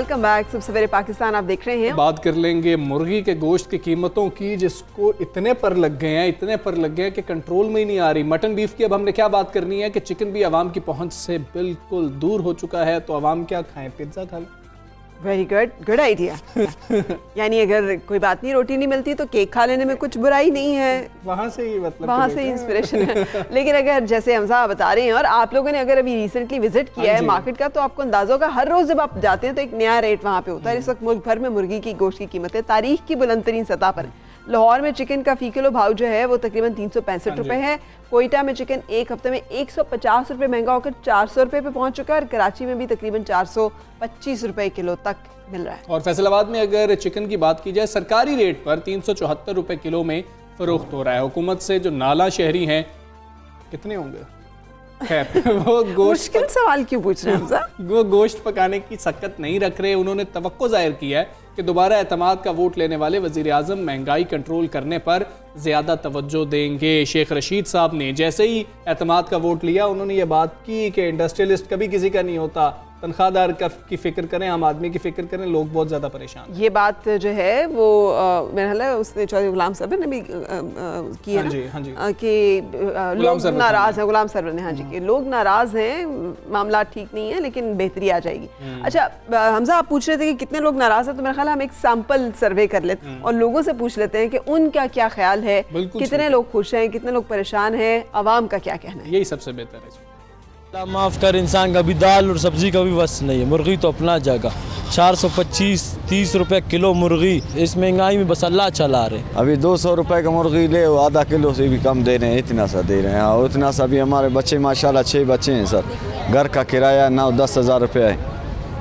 Welcome back. सुबह सवेरे पाकिस्तान आप देख रहे हैं। बात कर लेंगे मुर्गी के गोश्त की कीमतों की, जिसको इतने पर लग गए हैं कि कंट्रोल में ही नहीं आ रही। मटन बीफ की अब हमने क्या बात करनी है कि चिकन भी आवाम की पहुंच से बिल्कुल दूर हो चुका है, तो आवाम क्या खाएं, पिज्जा खा लें। Very good idea. यानी अगर कोई बात नहीं, रोटी नहीं मिलती तो केक खा लेने में कुछ बुराई नहीं है। वहाँ से ही मतलब वहाँ से इंस्पिरेशन है। लेकिन अगर जैसे हमजा बता रहे हैं और आप लोगों ने अगर अभी रिसेंटली विजिट किया है मार्केट का, तो आपको अंदाजा होगा हर रोज जब आप जाते हैं तो एक नया रेट वहाँ पे होता है। इस वक्त मुल्क भर में मुर्गी की गोश्त की कीमतें तारीख की बुलंद तरीन सतह पर। लाहौर में चिकन का फी किलो भाव जो है वो तकरीबन 365 रुपए है। कोयटा में चिकन एक हफ्ते में 150 रुपए महंगा होकर 400 रुपए पे पहुंच चुका है और कराची में भी तकरीबन 425 रुपए किलो तक मिल रहा है। और फैसलाबाद में अगर चिकन की बात की जाए, सरकारी रेट पर 374 रुपए किलो में फरोख्त हो रहा है। हुकूमत से जो नाला शहरी हैं, कितने होंगे, खैर वो गोश्त मुश्किल सवाल क्यों पूछ रहे हैं? वो गोश्त पकाने की सकत नहीं रख रहे। उन्होंने तवक्को जाहिर किया है कि दोबारा एतमाद का वोट लेने वाले वजीर आजम महंगाई कंट्रोल करने पर ज्यादा तवज्जो देंगे। शेख रशीद साहब ने जैसे ही एतमाद का वोट लिया, उन्होंने ये बात की कि इंडस्ट्रियलिस्ट कभी किसी का नहीं होता, तनख्वाहदार की फिक्र करें, आम आदमी की फिक्र करें, लोग बहुत ज्यादा परेशान। ये बात जो है वो मेरा ख्याल है उसने चौधरी गुलाम सरवर ने भी की है ना, कि लोग नाराज हैं। गुलाम सरवर ने, हाँ जी, कि लोग नाराज हैं, मामला ठीक नहीं है लेकिन बेहतरी आ जाएगी। अच्छा हमजा, आप पूछ रहे थे कि कितने लोग नाराज हैं, तो मेरा ख्याल है हम एक सैंपल सर्वे कर लेते हैं और लोगों से पूछ लेते हैं कि उनका क्या ख्याल है, कितने लोग खुश हैं, कितने लोग परेशान हैं, आवाम का क्या कहना है। यही सबसे बेहतर है। माफ़ कर, इंसान का भी दाल और सब्जी का भी बस नहीं है। मुर्गी तो अपना जगह 425-30 रुपए किलो मुर्गी, इस महंगाई में बस अल्लाह चला रहे। अभी 200 रुपए का मुर्गी ले, आधा किलो से भी कम दे रहे हैं, इतना सा दे रहे हैं। हाँ, उतना सा भी हमारे बच्चे माशाल्लाह 6 बच्चे हैं सर, घर का किराया 9-10 हज़ार रुपया है,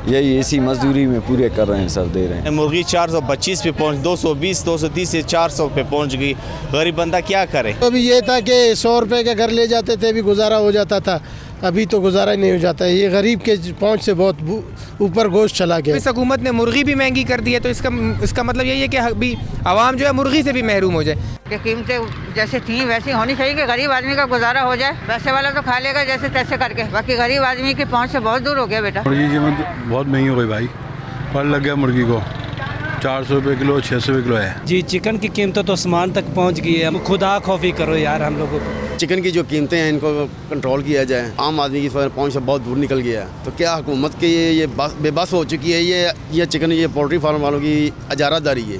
यही इसी मजदूरी में पूरे कर रहे हैं सर, दे रहे हैं। मुर्गी 425 पे पहुँच 220-230 से 400 पे पहुँच गई। गरीब बंदा क्या करे। अभी ये था कि 100 रुपए का घर ले जाते थे, भी गुजारा हो जाता था, अभी तो गुजारा नहीं हो जाता है। ये गरीब के पहुंच से बहुत ऊपर गोश्त चला गया। इस हुकूमत ने मुर्गी भी महंगी कर दी है, तो इसका मतलब यही है कि अभी आवाम जो है मुर्गी से भी महरूम हो जाए। कीमतें जैसे थी वैसी होनी चाहिए कि गरीब आदमी का गुजारा हो जाए। पैसे वाला तो खा लेगा जैसे तैसे करके, बाकी गरीब आदमी की पहुँच से बहुत दूर हो गया बेटा। मुर्गी की कीमत बहुत महंगी हो गई भाई, फल लग गया मुर्गी को, 400 रुपये किलो 600 रुपये किलो है जी। चिकन की कीमतें तो आसमान तक पहुंच गई है। हम खुदा खौफी करो यार हम लोगों को। चिकन की जो कीमतें हैं इनको कंट्रोल किया जाए। आम आदमी की पहुंच से बहुत दूर निकल गया है, तो क्या हुकूमत की ये बेबस हो चुकी है। ये चिकन, ये पोल्ट्री फार्म वालों की इजारादारी है।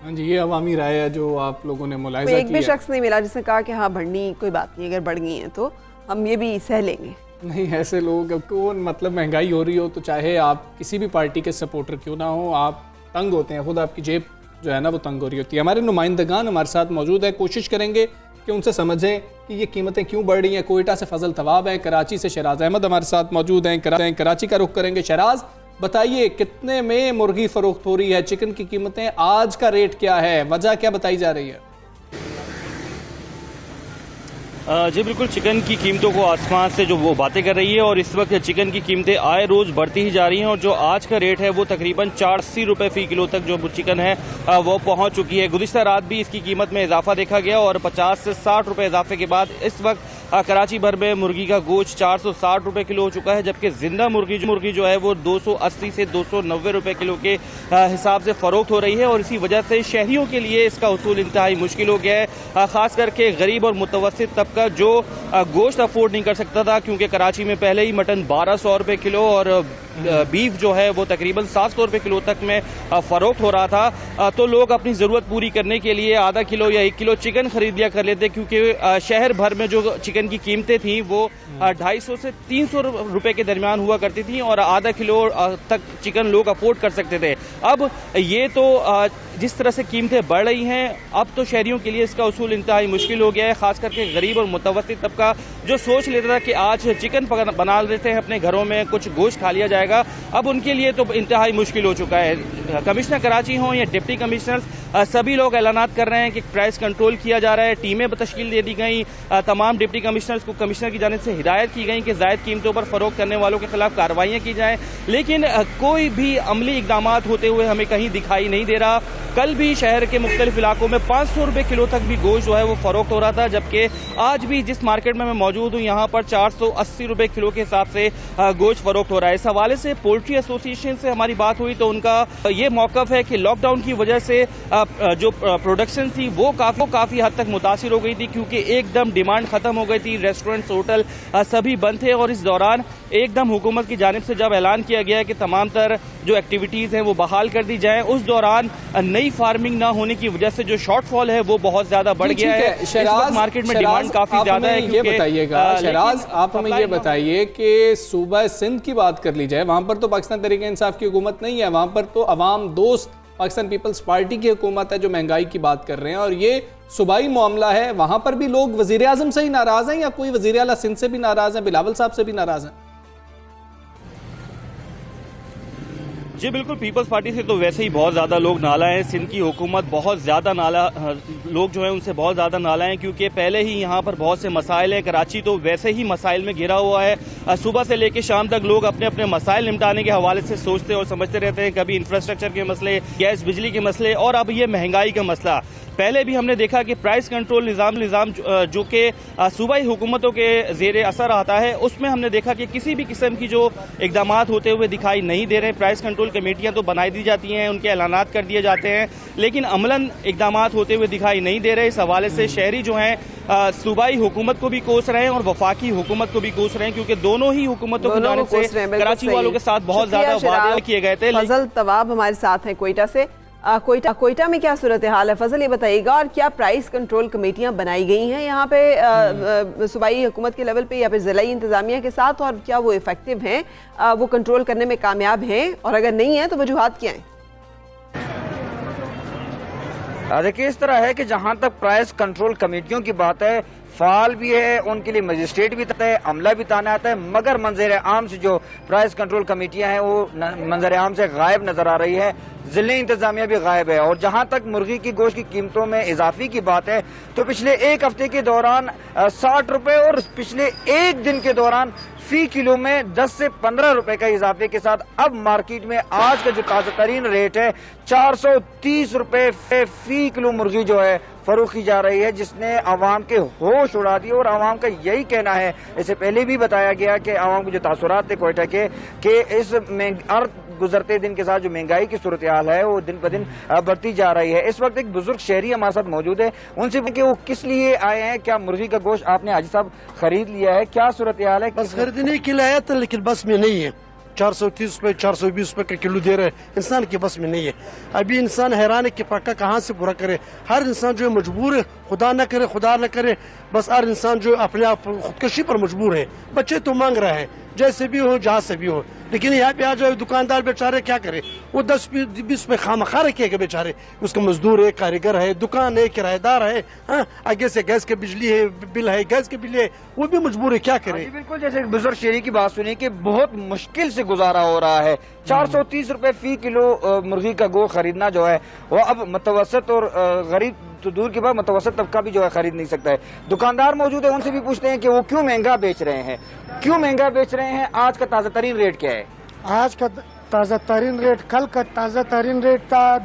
हाँ जी, ये अवामी राय है जो आप लोगों ने मुलाहिजा एक भी शख्स नहीं मिला जिसने कहा कि हाँ बढ़नी कोई बात नहीं, अगर बढ़ गई है तो हम ये भी सह लेंगे। नहीं, ऐसे लोग को मतलब महंगाई हो रही हो तो चाहे आप किसी भी पार्टी के सपोर्टर क्यों ना हो, आप तंग होते हैं, खुद आपकी जेब जो है ना वो तंग हो रही होती है। हमारे नुमाइंदगान हमारे साथ मौजूद है, कोशिश करेंगे कि उनसे समझें कि ये कीमतें क्यों बढ़ रही हैं। कोयटा से फजल तवाब है, कराची से शहराज अहमद हमारे साथ मौजूद हैं, कराची का रुख करेंगे। शहराज, बताइए कितने में मुर्गी फरोख्त हो रही है, चिकन की कीमतें आज का रेट क्या है, वजह क्या बताई जा रही है? जी बिल्कुल, चिकन की कीमतों को आसमान से जो वो बातें कर रही है और इस वक्त चिकन की कीमतें आए रोज बढ़ती ही जा रही हैं और जो आज का रेट है वो तकरीबन 480 रुपये फी किलो तक जो चिकन है वो पहुंच चुकी है। गुज़िश्ता रात भी इसकी कीमत में इजाफा देखा गया और 50 से 60 रुपये इजाफे के बाद इस वक्त कराची भर में मुर्गी का गोश्त 460 रुपये किलो हो चुका है, जबकि जिंदा मुर्गी जो है वो 280 से 290 रुपये किलो के हिसाब से फरोख्त हो रही है। और इसी वजह से शहरियों के लिए इसका उसूल इंतहाई मुश्किल हो गया है, खास करके गरीब और मुतवस्सित तबका जो गोश्त अफोर्ड नहीं कर सकता था, क्योंकि कराची में पहले ही मटन 1200 रुपये किलो और बीफ जो है वो तकरीबन 700 रुपये किलो तक में फरोख्त हो रहा था। तो लोग अपनी ज़रूरत पूरी करने के लिए आधा किलो या 1 किलो चिकन खरीद लिया कर लेते, क्योंकि शहर भर में जो चिकन की कीमतें थी वो 250 से 300 रुपये के दरमियान हुआ करती थी और आधा किलो तक चिकन लोग अफोर्ड कर सकते थे। अब ये तो जिस तरह से कीमतें बढ़ रही हैं, अब तो शहरियों के लिए इसका उसूल इंतहाई मुश्किल हो गया है, खास करके गरीब और मुतवस्सित तबका जो सोच लेता था कि आज चिकन बना लेते हैं अपने घरों में, कुछ गोश्त खा लिया जाएगा, अब उनके लिए तो इंतहाई मुश्किल हो चुका है। कमिश्नर कराची हों या डिप्टी कमिश्नर, सभी लोग ऐलानात कर रहे हैं कि प्राइस कंट्रोल किया जा रहा है। टीमें तश्कील दे दी गई, तमाम डिप्टी कमिश्नर्स को कमिश्नर की जानिब से हिदायत की गई कि जायद कीमतों पर फरोख्त करने वालों के खिलाफ कार्रवाइयाँ की जाएँ, लेकिन कोई भी अमली इकदाम होते हुए हमें कहीं दिखाई नहीं दे रहा। कल भी शहर के मुख्तलिफ इलाकों में 500 रुपये किलो तक भी गोश्त जो है वो फरोख्त हो रहा था, जबकि आज भी जिस मार्केट में मैं मौजूद हूँ यहाँ पर 480 रुपये किलो के हिसाब से गोश्त फरोख्त हो रहा है। इस हवाले से पोल्ट्री एसोसिएशन से हमारी बात हुई तो उनका ये मौक़िफ़ है कि लॉकडाउन की वजह से जो प्रोडक्शन थी वो काफ़ी हद तक मुतासिर हो गई थी, क्योंकि एकदम डिमांड ख़त्म हो गई थी, रेस्टोरेंट्स होटल सभी बंद थे। और इस दौरान एकदम हुकूमत की जानिब से जब ऐलान किया गया कि तमाम तर जो एक्टिविटीज़ हैं वो बहाल कर दी जाएं, उस दौरान नई फार्मिंग ना होने की वजह से जो शॉर्टफॉल है वो बहुत ज़्यादा बढ़ गया है। इस वक्त मार्केट में डिमांड काफ़ी ज़्यादा है। ये बताइएगा शहराज, आप हमें ये बताइए कि सूबा सिंध की बात कर ली जाए, वहाँ पर तो पाकिस्तान तहरीक इंसाफ की हुकूमत नहीं है, वहाँ पर तो अवाम दोस्त पाकिस्तान पीपल्स पार्टी की हुकूमत है जो महंगाई की बात कर रहे हैं, और ये सूबाई मामला है। वहाँ पर भी लोग वज़ीर आज़म से ही नाराज़ हैं या कोई वज़ीर आला सिंध से भी नाराज़ हैं, बिलावल साहब से भी नाराज़ हैं? जी बिल्कुल, पीपल्स पार्टी से तो वैसे ही बहुत ज़्यादा लोग नाला हैं। सिंध की हुकूमत बहुत ज़्यादा नाला, लोग जो हैं उनसे बहुत ज़्यादा नाला हैं, क्योंकि पहले ही यहाँ पर बहुत से मसाइल हैं। कराची तो वैसे ही मसाइल में घिरा हुआ है। सुबह से लेकर शाम तक लोग अपने अपने मसाइल निपटाने के हवाले से सोचते और समझते रहते हैं, कभी इंफ्रास्ट्रक्चर के मसले, गैस बिजली के मसले, और अब ये महंगाई का मसला। पहले भी हमने देखा कि प्राइस कंट्रोल निज़ाम जो कि सूबाई हुकूमतों के ज़ेर असर आता है, उसमें हमने देखा कि किसी भी किस्म की जो इक़दाम होते हुए दिखाई नहीं दे रहे। प्राइस कंट्रोल कमेटियां तो बनाई दी जाती हैं, उनके ऐलानात कर दिए जाते हैं, लेकिन अमलन इक़दाम होते हुए दिखाई नहीं दे रहे। इस हवाले से शहरी जो हैं सूबाई हुकूमत को भी कोस रहे हैं और वफाकी हुकूमत को भी कोस रहे हैं, क्योंकि दोनों ही हुकूमतों की जानिब से कराची वालों के साथ बहुत ज़्यादा वादे किए गए थे। फजल तवाब हमारे साथ हैं कोयटा से। कोयटा में क्या सूरत हाल है फजल, ये बताइएगा, और क्या प्राइस कंट्रोल कमेटियां बनाई गई हैं यहाँ पे सूबाई हुकूमत के लेवल पे या फिर ज़िलाई इंतज़ामिया के साथ, और क्या वो इफेक्टिव हैं, वो कंट्रोल करने में कामयाब हैं, और अगर नहीं है तो वजूहात क्या हैं? देखिए, इस तरह है कि जहाँ तक प्राइस कंट्रोल कमेटियों की बात है, फाल भी है, उनके लिए मजिस्ट्रेट भी आता है, अमला भी ताना आता है, मगर मंजर आम से जो प्राइस कंट्रोल कमेटियां हैं वो मंजर आम से गायब नजर आ रही है। ज़िले इंतजामिया भी गायब है। और जहां तक मुर्गी की गोश्त की कीमतों में इजाफे की बात है तो पिछले एक हफ्ते के दौरान 60 रुपए और पिछले एक दिन के दौरान फी किलो में 10 से 15 रुपए का इजाफे के साथ अब मार्केट में आज का जो ताज़ा तरीन रेट है 430 रुपए फी किलो मुर्गी जो है फरोख्त की जा रही है, जिसने आवाम के होश उड़ा दिए। और आवाम का यही कहना है, इससे पहले भी बताया गया कि आवाम के जो तासुरात थे कोयटा के कि इस गुजरते दिन के साथ जो महंगाई की सूरत हाल है वो दिन ब दिन बढ़ती जा रही है। इस वक्त एक बुजुर्ग शहरी हमारे साथ मौजूद है, उनसे कि वो किस लिए आए हैं, क्या मुर्गी का गोश्त आपने हाजी साहब खरीद लिया है, क्या सूरत हाल है? बस खरीदने के लिए आया था, लेकिन बस में नहीं है। 430 रुपए 420 रुपए का किलो दे रहे हैं, इंसान की बस में नहीं है। अभी इंसान हैरान है कि पक्का कहाँ से पूरा करे। हर इंसान जो है मजबूर है, खुदा न करे, बस हर इंसान जो अपने आप खुदकशी पर मजबूर है। बच्चे तो मांग रहा है जैसे भी हो, जहाँ से भी हो, लेकिन यहाँ पे आ जाए दुकानदार बेचारे क्या करे, वो 10-20 में खामखा रखे के बेचारे। उसका मजदूर है, कारीगर है, दुकान है, किराएदार है, हाँ, आगे से गैस के बिजली है, बिल है, गैस के बिल है, वो भी मजबूर है, क्या करे। बिल्कुल, जैसे बुजुर्ग शहरी की बात सुनी कि बहुत मुश्किल से गुजारा हो रहा है। 430 रुपए फी किलो मुर्गी का गोश्त खरीदना जो है वो अब मुतवसत और गरीब तो दूर के बाद मुतवसत तबका भी जो है खरीद नहीं सकता है। दुकानदार मौजूद है, उनसे भी पूछते हैं कि वो क्यों महंगा बेच रहे हैं, क्यों महंगा बेच रहे हैं। आज का ताज़ा तरीन रेट क्या है? आज का ताज़ा तरीन रेट, कल का ताज़ा तरीन रेट था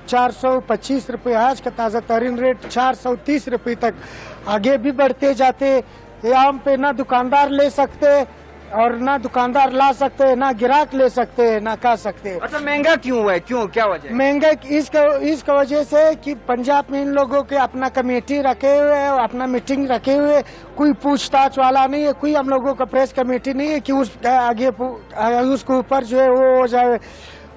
425 रुपये, आज का ताज़ा तरीन रेट 430 रुपये तक आगे भी बढ़ते जाते। यहाँ पे ना दुकानदार ले सकते और ना दुकानदार ला सकते, ना ग्राहक ले सकते, ना खा सकते। अच्छा, महंगा क्यों है, क्यों, क्या वजह? महंगा इसका वजह से कि पंजाब में इन लोगों के अपना कमेटी रखे हुए है, अपना मीटिंग रखे हुए, कोई पूछताछ वाला नहीं है, कोई हम लोगों का प्रेस कमेटी नहीं है कि उस आगे उसके ऊपर जो है वो हो जाए,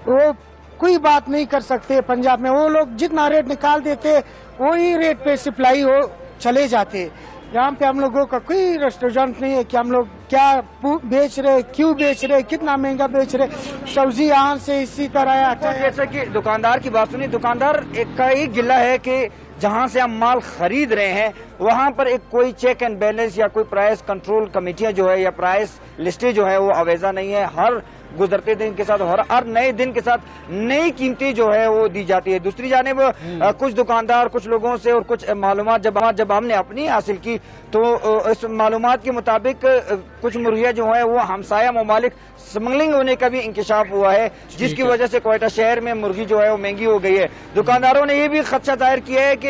वो कोई बात नहीं कर सकते। पंजाब में वो लोग जितना रेट निकाल देते वही रेट पे सप्लाई हो चले जाते। यहाँ पे हम लोगों का कोई रेस्टोरेंट नहीं है कि हम लोग क्या बेच रहे, क्यों बेच रहे, कितना महंगा बेच रहे। सब्जी यहाँ से इसी तरह आता है। जैसे कि दुकानदार की बात सुनी, दुकानदार का एक गिला है कि जहाँ से हम माल खरीद रहे हैं वहाँ पर एक कोई चेक एंड बैलेंस या कोई प्राइस कंट्रोल कमेटियाँ जो है या प्राइस लिस्टें जो है वो अवेजा नहीं है। हर गुजरते दिन के साथ और हर नए दिन के साथ नई कीमतें जो है वो दी जाती है। दूसरी जानिब कुछ दुकानदार, कुछ लोगों से और कुछ मालूमात जब हमने अपनी हासिल की तो इस मालूमात के मुताबिक कुछ मुर्गियाँ जो है वो हमसाया ममालिक स्मगलिंग होने का भी इंकशाफ हुआ है, जिसकी वजह से क्वेटा शहर में मुर्गी जो है वो महंगी हो गई है। दुकानदारों ने ये भी खदशा जाहिर किया है कि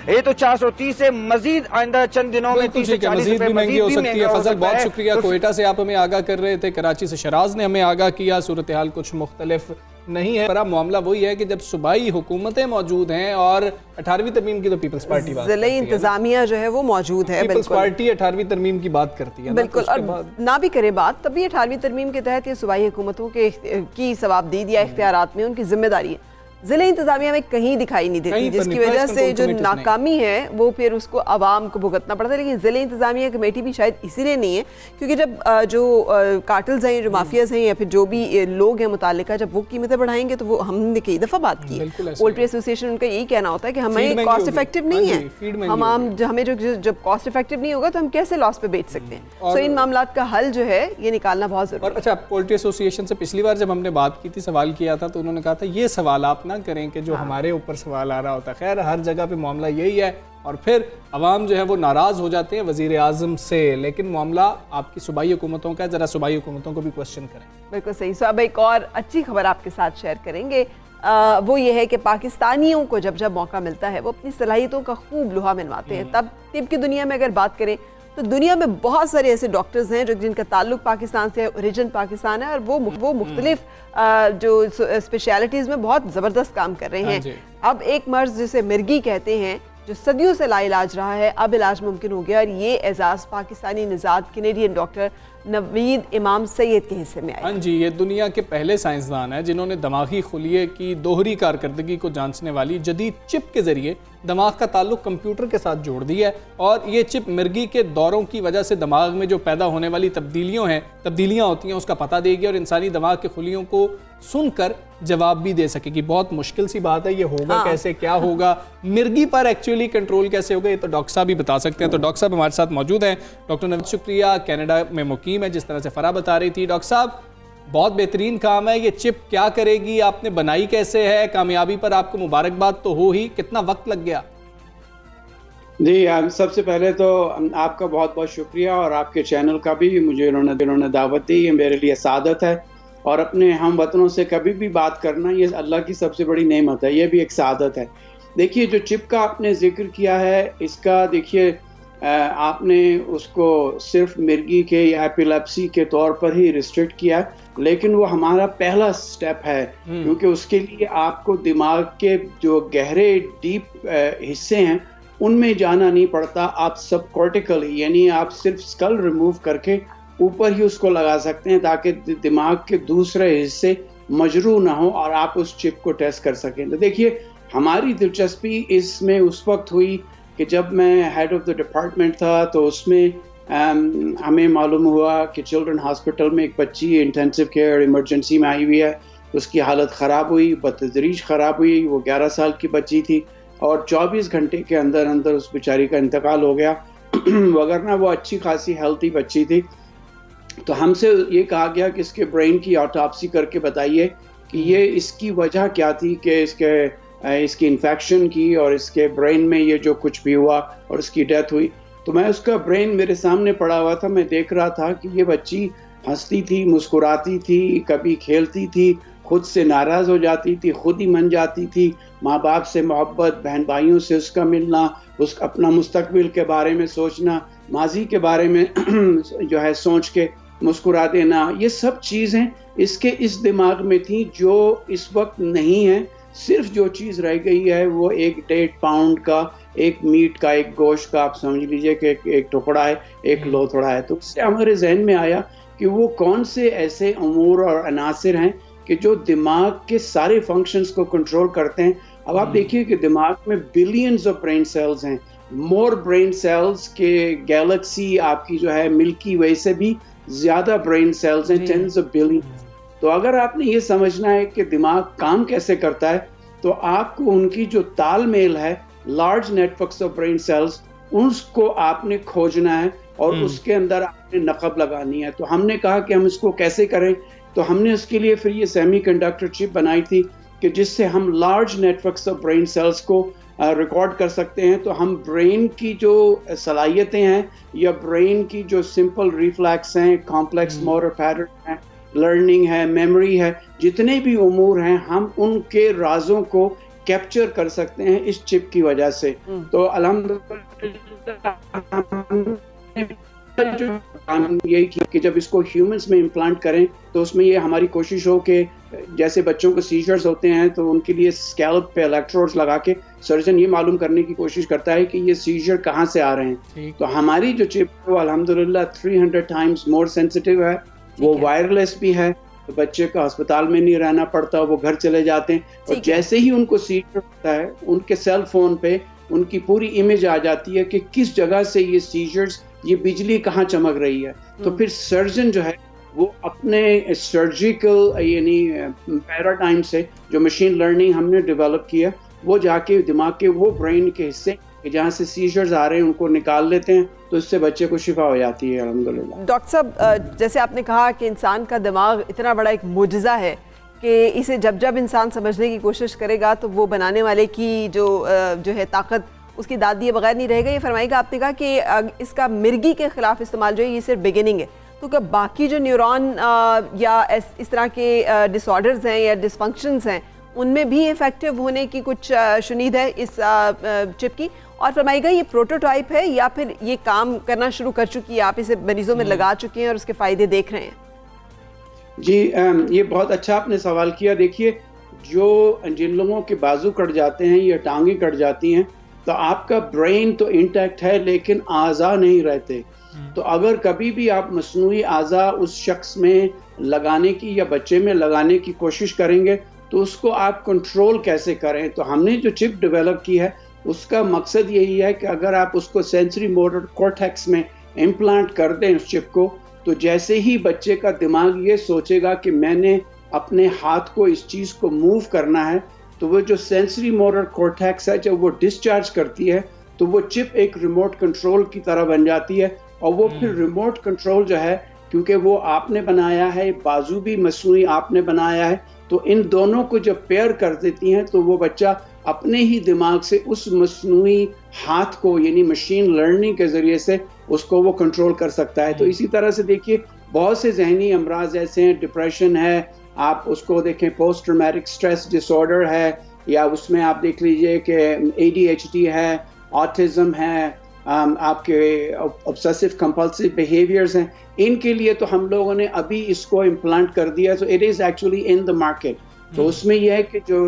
ये तो 430 से मजीद आइंदा चंद दिनों में 30 से 40 रुपए महंगी हो सकती है। फजल, बहुत शुक्रिया। क्वेटा से आप हमें आगाह कर रहे थे, कराची से शराज ने हमें आगाह किया। सूरत हाल कुछ मुख्तलिफ नहीं है, पर अब मामला वही है कि जब सूबाई हुकूमतें मौजूद हैं और 18वीं तरमीम की तो पीपल्स पार्टी ज़िले इंतजामिया जो है वो मौजूद है, पीपल्स पार्टी 18वीं तरमीम की बात करती है बिल्कुल, और ना भी करे बात तभी 18वीं तरमीम के तहत ये सूबाई हुकूमतों की सवाबदीद या इख्तियारात में उनकी जिम्मेदारी है। ज़िले इंतजामिया में कहीं दिखाई नहीं देती, जिसकी वजह से जो नाकामी है वो फिर उसको आवाम को भुगतना पड़ता है। लेकिन ज़िले इंतजामिया कमेटी भी शायद इसीलिए नहीं है क्योंकि जब जो कार्टल्स हैं, जो माफियाज हैं या फिर जो भी लोग हैं मुतालिका, जब वो कीमतें बढ़ाएंगे तो वो हमने कई दफ़ा बात की है, पोल्ट्री एसोसिएशन उनका यही कहना होता है कि हमें कॉस्ट इफेक्टिव नहीं है, हमें जब कॉस्ट इफेक्टिव नहीं होगा तो हम कैसे लॉस पे बेच सकते हैं। तो इन मामला का हल जो है ये निकालना बहुत जरूरी है। अच्छा, पोल्ट्री एसोसिएशन से पिछली बार जब हमने बात की थी, सवाल किया था, तो उन्होंने कहा था ये सवाल आप ना करें कि जो हमारे ऊपर सवाल आ रहा होता है। खैर, हर जगह पे मामला यही है और फिर अवाम जो है वो नाराज़ हो जाते हैं वज़ीर आज़म से। लेकिन मामला आपकी सूबाई हुकूमतों का है, ज़रा सूबाई हुकूमतों को भी क्वेश्चन करें। बिल्कुल सही। सो अब एक और अच्छी खबर आपके साथ शेयर करेंगे, वो ये है कि पाकिस्तानियों को जब जब मौका मिलता है वो अपनी सलाहियतों का खूब लोहा मनवाते हैं। तब तिब की दुनिया में अगर बात करें तो दुनिया में बहुत सारे ऐसे डॉक्टर्स हैं जो जिनका ताल्लुक पाकिस्तान से है, ओरिजिन पाकिस्तान है, और वो मुख्तलिफ जो स्पेशलिटीज़ में बहुत ज़बरदस्त काम कर रहे हैं। अब एक मर्ज़ जिसे मिर्गी कहते हैं जो सदियों से लाइलाज रहा है, अब इलाज मुमकिन हो गया और ये एजाज़ पाकिस्तानी निज़ाद कैनेडियन डॉक्टर नवीद इमाम सैयद के हिस्से में आया। हाँ जी, ये दुनिया के पहले साइंसदान हैं जिन्होंने दिमागी खुलिये की दोहरी कारकर्दगी को जांचने वाली जदीद चिप के जरिए दिमाग का ताल्लुक कंप्यूटर के साथ जोड़ दिया है। और ये चिप मिर्गी के दौरों की वजह से दिमाग में जो पैदा होने वाली तब्दीलियाँ होती हैं उसका पता देगी और इंसानी दिमाग के खुलियों को सुनकर जवाब भी दे सकेगी। बहुत मुश्किल सी बात है, ये होगा कैसे, क्या होगा, मिर्गी पर एक्चुअली कंट्रोल कैसे होगा, ये तो डॉक्टर साहब ही बता सकते हैं। तो डॉक्टर साहब हमारे साथ मौजूद हैं। डॉक्टर नवीद शुक्रिया, कनाडा में मुकीम है, जिस तरह से फराह बता रही थी। डॉक्टर साहब, बहुत बेहतरीन काम है, ये चिप क्या करेगी, आपने बनाई कैसे है, कामयाबी पर आपको मुबारकबाद तो हो ही, कितना वक्त लग गया? जी, सबसे पहले तो आपका बहुत बहुत शुक्रिया और आपके चैनल का भी, मुझे इन्होंने दावत दी, ये मेरे लिए सादत है। और अपने हम वतनों से कभी भी बात करना ये अल्लाह की सबसे बड़ी नेमत है, ये भी एक सादत है। देखिए, जो चिप का आपने जिक्र किया है, इसका देखिए आपने उसको सिर्फ मिर्गी के या एपिलेप्सी के तौर पर ही रिस्ट्रिक्ट किया, लेकिन वो हमारा पहला स्टेप है, क्योंकि उसके लिए आपको दिमाग के जो गहरे डीप हिस्से हैं उनमें जाना नहीं पड़ता। आप सब कॉर्टिकली, यानी आप सिर्फ स्कल रिमूव करके ऊपर ही उसको लगा सकते हैं ताकि दिमाग के दूसरे हिस्से मजरू ना हो और आप उस चिप को टेस्ट कर सकें। तो देखिए, हमारी दिलचस्पी इसमें उस वक्त हुई कि जब मैं हेड ऑफ द डिपार्टमेंट था, तो उसमें हमें मालूम हुआ कि चिल्ड्रन हॉस्पिटल में एक बच्ची इंटेंसिव केयर इमरजेंसी में आई हुई है, उसकी हालत ख़राब हुई, बतदरीज ख़राब हुई। वो 11 साल की बच्ची थी और 24 घंटे के अंदर अंदर उस बेचारी का इंतकाल हो गया। वगरना वो अच्छी खासी हेल्थी बच्ची थी। तो हमसे ये कहा गया कि इसके ब्रेन की ऑटोप्सी करके बताइए कि ये इसकी वजह क्या थी कि इसकी इन्फेक्शन की और इसके ब्रेन में ये जो कुछ भी हुआ और इसकी डेथ हुई। तो मैं उसका ब्रेन मेरे सामने पड़ा हुआ था, मैं देख रहा था कि ये बच्ची हंसती थी, मुस्कुराती थी, कभी खेलती थी, खुद से नाराज़ हो जाती थी, खुद ही मन जाती थी, माँ बाप से मोहब्बत, बहन भाइयों से उसका मिलना, उसका अपना मुस्तकबिल के बारे में सोचना, माजी के बारे में जो है सोच के मुस्कुरा देना, ये सब चीज़ें इसके इस दिमाग में थी जो इस वक्त नहीं है। सिर्फ जो चीज़ रह गई है वो 1-1.5 पाउंड का, एक मीट का, एक गोश्त का, आप समझ लीजिए कि एक टुकड़ा है, एक लोथड़ा है। तो उससे हमारे जहन में आया कि वो कौन से ऐसे अमूर और अनासिर हैं कि जो दिमाग के सारे फंक्शंस को कंट्रोल करते हैं। अब आप देखिए कि दिमाग में बिलियंस ऑफ ब्रेन सेल्स हैं, मोर ब्रेन सेल्स के गैलेक्सी आपकी जो है मिल्की वे से भी ज़्यादा ब्रेन सेल्स हैं, 10s of billions। तो अगर आपने ये समझना है कि दिमाग काम कैसे करता है, तो आपको उनकी जो तालमेल है, large networks of brain cells, उसको आपने खोजना है और उसके अंदर आपने नकब लगानी है। तो हमने कहा कि हम इसको कैसे करें तो हमने उसके लिए फिर ये सेमीकंडक्टर चिप बनाई थी कि जिससे हम large networks of brain cells को रिकॉर्ड कर सकते हैं। तो हम ब्रेन की जो सलाहियतें हैं या ब्रेन की जो सिंपल रिफ्लेक्स हैं, कॉम्प्लेक्स मोटर पैटर्न है, लर्निंग है, मेमोरी है, जितने भी उमूर हैं हम उनके राजों को कैप्चर कर सकते हैं इस चिप की वजह से। तो अल्हम्दुलिल्लाह यही किया कि जब इसको ह्यूमंस में इम्प्लांट करें तो उसमें ये हमारी कोशिश हो कि जैसे बच्चों को सीजर्स होते हैं तो उनके लिए स्कैल्प पे इलेक्ट्रोड्स लगा के सर्जन ये मालूम करने की कोशिश करता है कि ये सीजर कहाँ से आ रहे हैं। तो हमारी जो चिप है वो अल्हम्दुलिल्लाह 300 टाइम्स मोर सेंसिटिव है, वो वायरलेस भी है, तो बच्चे को अस्पताल में नहीं रहना पड़ता, वो घर चले जाते हैं और जैसे ही उनको सीजर होता है उनके सेल फोन पे उनकी पूरी इमेज आ जाती है कि किस जगह से ये सीजर्स, ये बिजली कहाँ चमक रही है। तो फिर सर्जन जो है वो अपने सर्जिकल यानी पैराडाइम से जो मशीन लर्निंग हमने डेवलप किया वो जाके दिमाग के वो ब्रेन के हिस्से जहाँ से सीजर्स आ रहे हैं उनको निकाल लेते हैं, तो इससे बच्चे को शिफा हो जाती है अल्हम्दुलिल्लाह। डॉक्टर साहब, जैसे आपने कहा कि इंसान का दिमाग इतना बड़ा एक मुजज़ा है कि इसे जब जब इंसान समझने की कोशिश करेगा तो वो बनाने वाले की जो है ताकत उसकी दाद दिए बगैर नहीं रहेगा। ये फरमाइएगा, आपने कहा कि इसका मिर्गी के खिलाफ इस्तेमाल जो है ये सिर्फ बिगिनिंग है, तो क्या बाकी जो न्यूरॉन या इस तरह के डिसऑर्डर्स हैं या डिसफंक्शंस हैं उनमें भी इफेक्टिव होने की कुछ शुनीद है इस चिप की? और फरमाइएगा, ये प्रोटोटाइप है या फिर ये काम करना शुरू कर चुकी है, आप इसे मरीजों में लगा चुके हैं और उसके फ़ायदे देख रहे हैं? जी, ये बहुत अच्छा आपने सवाल किया। देखिए, जिन लोगों के बाजू कट जाते हैं या टांगे कट जाती हैं तो आपका ब्रेन तो इंटैक्ट है लेकिन आज़ा नहीं रहते। तो अगर कभी भी आप मसनूई आज़ा उस शख्स में लगाने की या बच्चे में लगाने की कोशिश करेंगे तो उसको आप कंट्रोल कैसे करें। तो हमने जो चिप डेवलप की है उसका मकसद यही है कि अगर आप उसको सेंसरी मोटर कॉर्टेक्स में इम्प्लांट कर दें उस चिप को, तो जैसे ही बच्चे का दिमाग ये सोचेगा कि मैंने अपने हाथ को इस चीज़ को मूव करना है, तो वो जो सेंसरी मोटर कॉर्टेक्स है जब वो डिस्चार्ज करती है तो वो चिप एक रिमोट कंट्रोल की तरह बन जाती है। और वो फिर रिमोट कंट्रोल जो है, क्योंकि वो आपने बनाया है, बाजू भी मसनूई आपने बनाया है, तो इन दोनों को जब पेयर कर देती हैं तो वो बच्चा अपने ही दिमाग से उस मसनूई हाथ को यानी मशीन लर्निंग के ज़रिए से उसको वो कंट्रोल कर सकता है। तो इसी तरह से देखिए, बहुत से जहनी अमराज ऐसे हैं, डिप्रेशन है, आप उसको देखें, पोस्ट ट्रॉमेटिक स्ट्रेस डिसऑर्डर है, या उसमें आप देख लीजिए कि ADHD है, ऑटिज्म है, आपके ऑब्सेसिव कंपल्सिव बिहेवियर्स हैं। इनके लिए तो हम लोगों ने अभी इसको इम्प्लांट कर दिया, तो it is actually in the market. तो उसमें यह है कि जो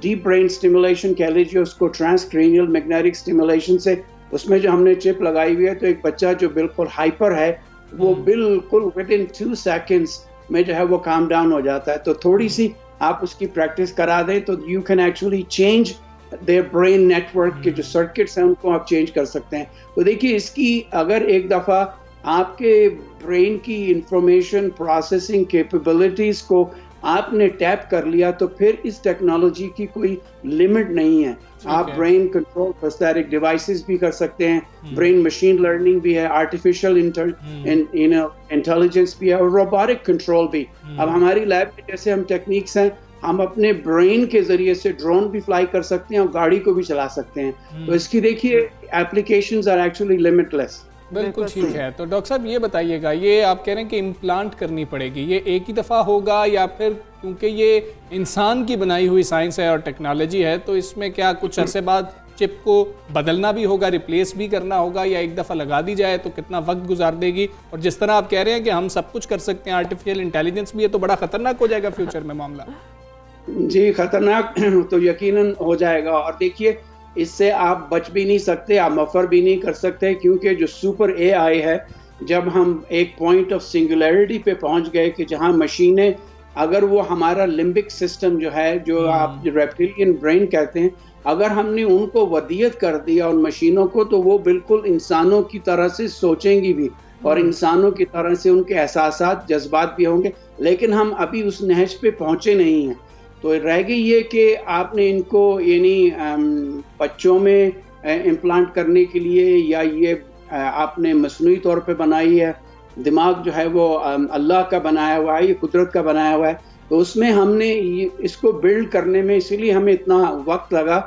डीप ब्रेन स्टिमुलेशन कह लीजिए उसको, ट्रांसक्रेनियल मैग्नेटिक स्टिमुलेशन से उसमें जो हमने चिप लगाई हुई है, तो एक बच्चा जो बिल्कुल हाइपर है वो बिल्कुल विद इन 2 सेकेंड्स में जो है वो काम डाउन हो जाता है। तो थोड़ी सी आप उसकी प्रैक्टिस करा दें तो you can actually change their brain network के जो सर्किट्स हैं उनको आप चेंज कर सकते हैं। तो देखिए, इसकी अगर एक दफ़ा आपके ब्रेन की इंफॉर्मेशन प्रोसेसिंग कैपेबिलिटीज़ को आपने टैप कर लिया तो फिर इस टेक्नोलॉजी की कोई लिमिट नहीं है। आप ब्रेन कंट्रोल प्रोस्थेटिक डिवाइसेस भी कर सकते हैं, ब्रेन मशीन लर्निंग भी है, आर्टिफिशियल इंटेलिजेंस भी है और रोबोटिक कंट्रोल भी। अब हमारी लैब में जैसे हम टेक्निक्स हैं, हम अपने ब्रेन के जरिए से ड्रोन भी फ्लाई कर सकते हैं और गाड़ी को भी चला सकते हैं। तो इसकी देखिए एप्लीकेशंस आर एक्चुअली लिमिटलेस। बिल्कुल ठीक है। तो डॉक्टर साहब ये बताइएगा, ये आप कह रहे हैं कि इम्प्लांट करनी पड़ेगी, ये एक ही दफ़ा होगा या फिर, क्योंकि ये इंसान की बनाई हुई साइंस है और टेक्नोलॉजी है, तो इसमें क्या कुछ अरसे बाद चिप को बदलना भी होगा, रिप्लेस भी करना होगा, या एक दफ़ा लगा दी जाए तो कितना वक्त गुजार देगी? और जिस तरह आप कह रहे हैं कि हम सब कुछ कर सकते हैं, आर्टिफिशियल इंटेलिजेंस भी है, तो बड़ा ख़तरनाक हो जाएगा फ्यूचर में मामला। जी, ख़तरनाक तो यकीनन हो जाएगा। और देखिए, इससे आप बच भी नहीं सकते, आप मफर भी नहीं कर सकते, क्योंकि जो सुपर AI है, जब हम एक पॉइंट ऑफ सिंगुलैरिटी पे पहुंच गए कि जहां मशीनें, अगर वो हमारा लिम्बिक सिस्टम जो है, जो आप रेप्टिलियन ब्रेन कहते हैं, अगर हमने उनको वदियत कर दिया उन मशीनों को, तो वो बिल्कुल इंसानों की तरह से सोचेंगी भी और इंसानों की तरह से उनके एहसासात जज्बात भी होंगे। लेकिन हम अभी उस नहज पे पहुंचे नहीं हैं। तो रह गई ये कि आपने इनको यानी बच्चों में इम्प्लांट करने के लिए, या ये आपने मसनूई तौर पे बनाई है दिमाग जो है वो अल्लाह का बनाया हुआ है, ये कुदरत का बनाया हुआ है। तो उसमें हमने इसको बिल्ड करने में इसीलिए हमें इतना वक्त लगा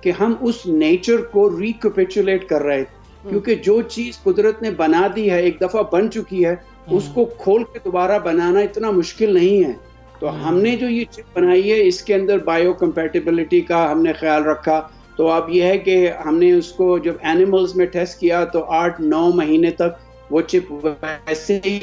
कि हम उस नेचर को रिकैपिचुलेट कर रहे थे, क्योंकि जो चीज़ कुदरत ने बना दी है, एक दफ़ा बन चुकी है, उसको खोल के दोबारा बनाना इतना मुश्किल नहीं है। तो हमने जो ये चिप बनाई है, इसके अंदर बायो कंपैटिबिलिटी का हमने ख्याल रखा। तो अब ये है कि हमने उसको जब एनिमल्स में टेस्ट किया तो 8-9 महीने तक वो चिप वैसे ही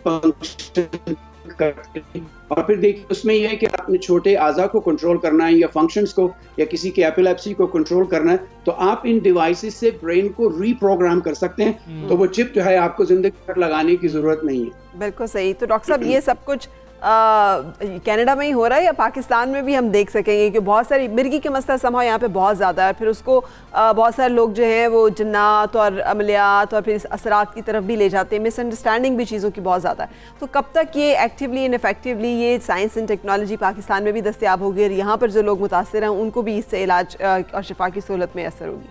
फंक्शन करती। और फिर देखिए उसमें यह है कि अपने छोटे आज़ा को कंट्रोल करना है या फंक्शंस को, या किसी के एपिलेप्सी को कंट्रोल करना है, तो आप इन डिवाइसेस से ब्रेन को रीप्रोग्राम कर सकते हैं। तो वो चिप जो है आपको जिंदगी भर लगाने की जरूरत नहीं है। बिल्कुल सही। तो डॉक्टर साहब ये सब कुछ कनाडा में ही हो रहा है या पाकिस्तान में भी हम देख सकेंगे कि बहुत सारी मिर्गी के मसला समाव यहाँ पे बहुत ज़्यादा है, फिर उसको बहुत सारे लोग जो हैं वो जन्नात और अमलियात और फिर असरात की तरफ भी ले जाते हैं, मिसअंडरस्टैंडिंग भी चीज़ों की बहुत ज़्यादा है। तो कब तक ये एक्टिवली एंड इफेक्टिवली ये साइंस एंड टेक्नोलॉजी पाकिस्तान में भी दस्तियाब होगी और यहाँ पर जो लोग मुतासर हैं उनको भी इससे इलाज और शिफा की सहूलत में असर होगी?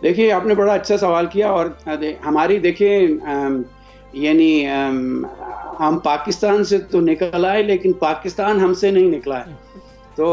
देखिए आपने बड़ा अच्छा सवाल किया। और हमारी देखिए यानी हम पाकिस्तान से तो निकल आए लेकिन पाकिस्तान हमसे नहीं निकला है। तो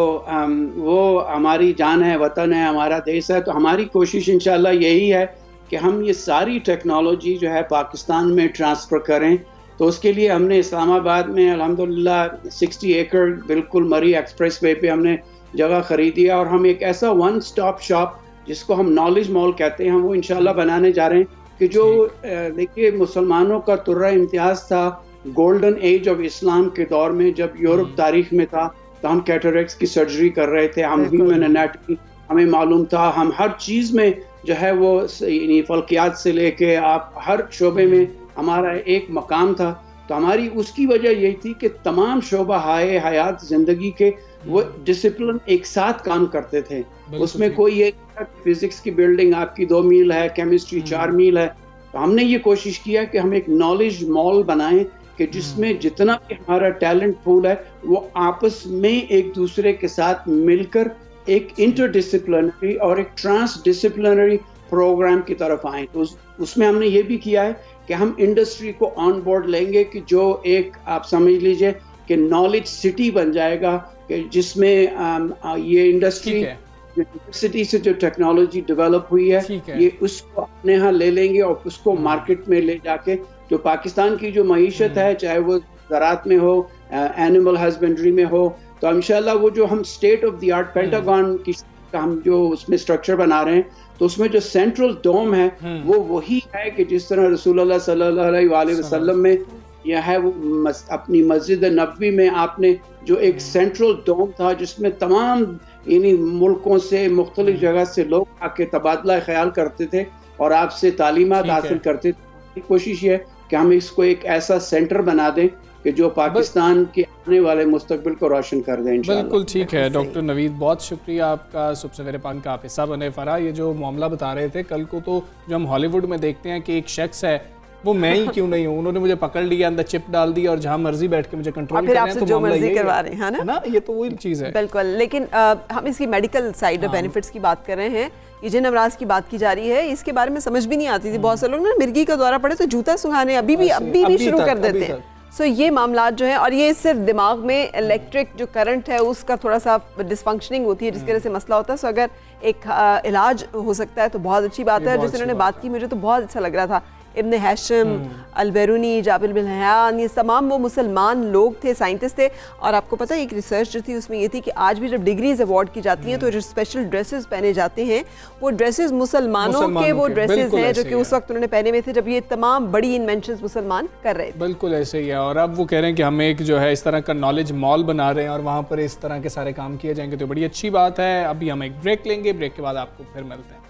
वो हमारी जान है, वतन है, हमारा देश है। तो हमारी कोशिश इंशाल्लाह यही है कि हम ये सारी टेक्नोलॉजी जो है पाकिस्तान में ट्रांसफ़र करें। तो उसके लिए हमने इस्लामाबाद में अल्हम्दुलिल्लाह 60 एकड़ बिल्कुल मरी एक्सप्रेस वे पे हमने जगह खरीदी है, और हम एक ऐसा वन स्टॉप शॉप जिसको हम नॉलेज मॉल कहते हैं, हम वो इंशाल्लाह बनाने जा रहे हैं कि जो देखिए मुसलमानों का तुर्रा इम्तियाज़ था गोल्डन एज ऑफ इस्लाम के दौर में, जब यूरोप तारीख में था, तो हम कैटरेक्ट्स की सर्जरी कर रहे थे, हम ह्यूमन एनाटॉमी हमें मालूम था, हम हर चीज़ में जो है वो फल्कियात से लेके आप हर शोबे में हमारा एक मकाम था। तो हमारी उसकी वजह यही थी कि तमाम शोबा हाय हयात ज़िंदगी के वो डिसिप्लिन एक साथ काम करते थे। उसमें कोई एक फिजिक्स की बिल्डिंग आपकी 2 मील है, केमिस्ट्री 4 मील है। तो हमने ये कोशिश किया कि हम एक नॉलेज मॉल बनाएं कि जिसमें जितना भी हमारा टैलेंट पूल है वो आपस में एक दूसरे के साथ मिलकर एक इंटरडिसिप्लिनरी और एक ट्रांसडिसिप्लिनरी प्रोग्राम की तरफ आए। तो उसमें हमने ये भी किया है कि हम इंडस्ट्री को ऑन बोर्ड लेंगे कि जो एक आप समझ लीजिए कि नॉलेज सिटी बन जाएगा, कि जिसमें ये इंडस्ट्री यूनिवर्सिटी से जो टेक्नोलॉजी डेवलप हुई है ये उसको अपने यहाँ ले लेंगे और उसको मार्केट में ले जाके जो पाकिस्तान की जो मईशत है, चाहे वो ज़राअत में हो, एनिमल हस्बेंड्री में हो, तो इंशाल्लाह वो जो हम state of the art pentagon की हम जो उसमें स्ट्रक्चर बना रहे हैं, तो उसमें जो सेंट्रल डोम है वो वही है कि जिस तरह रसूलुल्लाह सल्लल्लाहु अलैहि वसल्लम में यह है वो अपनी मस्जिद नबवी में आपने जो एक सेंट्रल डोम था जिसमें तमाम यानी मुल्कों से मुख्तलिफ जगह से लोग आके तबादला ख्याल करते थे और आपसे तालीमात हासिल करते थे। कोशिश ये है कि हम इसको एक ऐसा सेंटर बना दें कि जो पाकिस्तान के आने वाले मुस्तकबिल को रोशन कर दें इंशाअल्लाह। बिल्कुल ठीक है डॉक्टर नवीद, बहुत शुक्रिया आपका सुबह सवेरे पान का आप हिस्सा बने। फरा ये जो मामला बता रहे थे कल को, तो जो हम हॉलीवुड में देखते हैं कि एक शख्स है, वो मैं ही क्यों नहीं हूँ, उन्होंने मुझे पकड़ लिया, अंदर चिप डाल दी और जहाँ मर्जी बैठ के मुझे कंट्रोल कर रहे हैं, तो जो मर्जी करवा रहे हैं ना, ये तो वही चीज़ है। बिल्कुल। लेकिन हम इसकी मेडिकल साइड बेनिफिट्स की बात कर रहे हैं, ये जिन अमराज की बात की जा रही है इसके बारे में समझ भी नहीं आती थी। बहुत से लोग ना मिर्गी का दौरा पड़े तो जूता सुंघाने अभी भी शुरू कर देते हैं। सो ये मामला जो है, और ये सिर्फ दिमाग में इलेक्ट्रिक जो करंट है उसका थोड़ा सा डिसफंक्शनिंग होती है जिसकी वजह से मसला होता है। सो अगर एक इलाज हो सकता है तो बहुत अच्छी बात है। जिस उन्होंने बात की मुझे तो बहुत अच्छा लग रहा था, इब्न हैशम, अल-बैरूनी, जाबिर बिन हयान, ये तमाम वो मुसलमान लोग थे, साइंटिस्ट थे। और आपको पता है एक रिसर्च जो थी उसमें ये थी कि आज भी जब डिग्रीज अवार्ड की जाती हैं तो जो स्पेशल ड्रेसेस पहने जाते हैं वो ड्रेसेस मुसलमानों के वो ड्रेसेस हैं जो कि उस वक्त उन्होंने पहने हुए थे जब ये तमाम बड़ी इन्वेंशंस मुसलमान कर रहे थे। बिल्कुल ऐसे ही है। और अब वो कह रहे हैं कि हम एक जो है इस तरह का नॉलेज मॉल बना रहे हैं और वहाँ पर इस तरह के सारे काम किए जाएंगे, तो बड़ी अच्छी बात है। अभी हम एक ब्रेक लेंगे, ब्रेक के बाद आपको फिर मिलते हैं।